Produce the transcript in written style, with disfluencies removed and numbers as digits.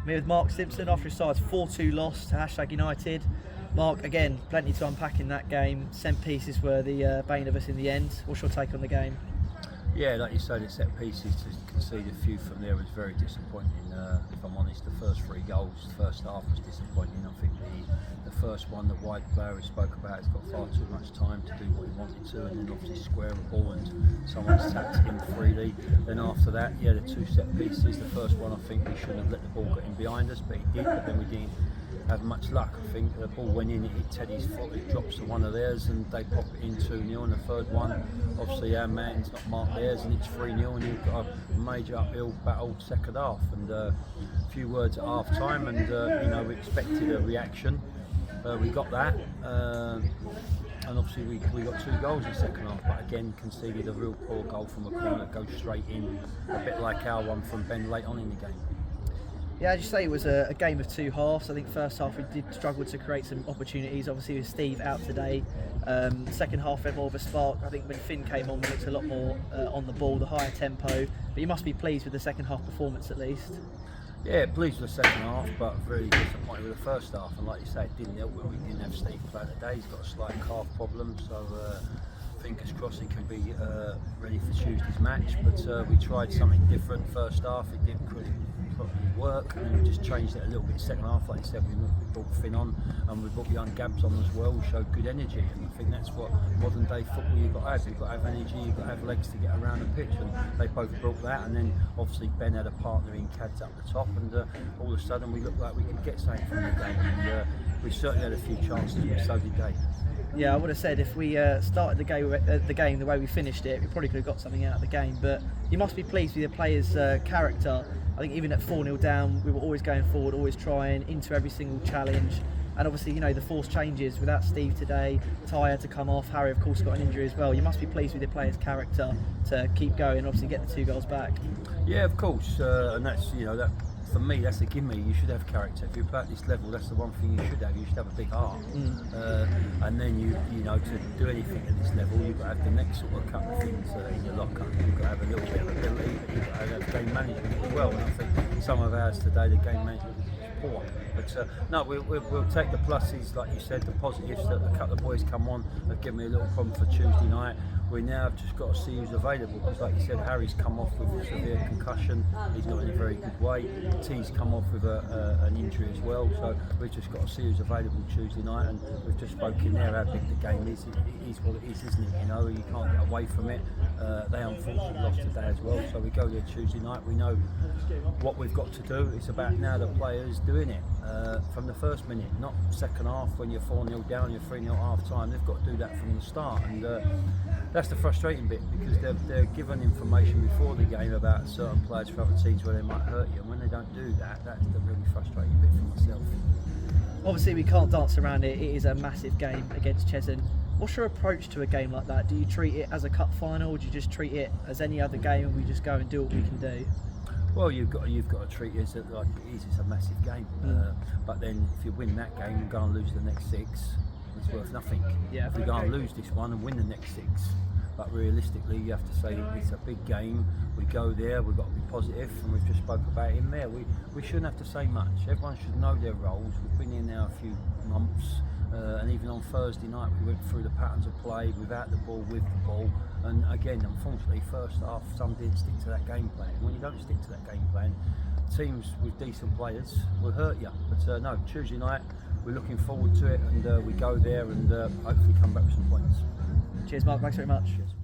I'm here with Mark Stimson after his side's 4-2 loss to #United. Mark, again, plenty to unpack in that game. Set pieces were the bane of us in the end. What's your take on the game? Yeah, like you say, the set pieces, to concede a few from there was very disappointing. If I'm honest, the first 3 goals, the first half was disappointing. I think the first one that White Barry spoke about has got far too much time to do what he wanted to, and then obviously square a ball and someone's tapped him freely. Then after that, yeah, the 2 set pieces. The first one, I think we shouldn't have let the ball get in behind us, but he did, but then we didn't have much luck. I think the ball went in, it hit Teddy's foot, it drops to one of theirs and they pop it in 2-0. And the third one, obviously our man's not marked theirs and it's 3-0, and you've got a major uphill battle second half. And a few words at half time, and you know, we expected a reaction. We got that, and obviously we got 2 goals in the second half, but again conceded a real poor goal from a corner that goes straight in, a bit like our one from Ben late on in the game. Yeah, as you say, it was a game of 2 halves. I think first half we did struggle to create some opportunities, obviously with Steve out today. Second half had more of a spark. I think when Finn came on, we looked a lot more on the ball, the higher tempo. But you must be pleased with the second half performance at least. Yeah, pleased with the second half, but very disappointed with the first half. And like you say, it didn't help when we didn't have Steve play today. He's got a slight calf problem, so fingers crossed he can be ready for Tuesday's match. But we tried something different first half. It didn't really work, and we just changed it a little bit second half. Like you said, we brought Finn on and we brought young Gabs on as well. We showed good energy, and I think that's what modern day football you've got to have. You've got to have energy, you've got to have legs to get around the pitch, and they both brought that. And then obviously Ben had a partner in Cads up the top, and all of a sudden we looked like we could get something from the game, and we certainly had a few chances, but so did they. Yeah, I would have said if we started the game the way we finished it, we probably could have got something out of the game. But you must be pleased with your players' character. I think even at 4-0 down, we were always going forward, always trying into every single challenge. And obviously, you know, the force changes without Steve today, Ty had to come off, Harry of course got an injury as well. You must be pleased with your players' character to keep going and obviously get the 2 goals back. Yeah, of course, and that's, you know, that for me, that's a gimme. You should have character. If you play at this level, that's the one thing you should have. You should have a big heart. And then you know, to do anything at this level, you've got to have the next sort of couple of things in your locker. You've got to have a little bit of ability, but you've got to have game management as well. And I think some of ours today, the game management is poor. But no, we'll take the pluses, like you said, the positives that a couple of boys come on have given me a little problem for Tuesday night. We now have just got to see who's available, because like you said, Harry's come off with a severe concussion. He's not in a very good way. T's come off with an injury as well, so we've just got to see who's available Tuesday night. And we've just spoken there how big the game is. It is what it is, isn't it? You know, you can't get away from it. They unfortunately lost today as well, so we go there Tuesday night. We know what we've got to do. It's about now the players doing it from the first minute, not second half when you're 4-0 down, you're 3-0 at half time. They've got to do that from the start, and that's the frustrating bit, because they're given information before the game about certain players for other teams where they might hurt you, and when they don't do that, that's the really frustrating bit for myself. Obviously we can't dance around it, it is a massive game against Cheshunt. What's your approach to a game like that? Do you treat it as a cup final, or do you just treat it as any other game and we just go and do what we can do? Well, you've got to treat it as like it is. It's a massive game, but then if you win that game and go and lose the next 6, it's worth nothing. Yeah, if we go and lose this one and win the next 6, but realistically, you have to say it's a big game. We go there, we've got to be positive, and we've just spoke about him there. We shouldn't have to say much. Everyone should know their roles. We've been here now a few months, and even on Thursday night we went through the patterns of play, without the ball, with the ball. And again, unfortunately, first half some didn't stick to that game plan. When you don't stick to that game plan, teams with decent players will hurt you. But no, Tuesday night we're looking forward to it, and we go there and hopefully come back with some points. Cheers, Mark. Thanks very much. Cheers.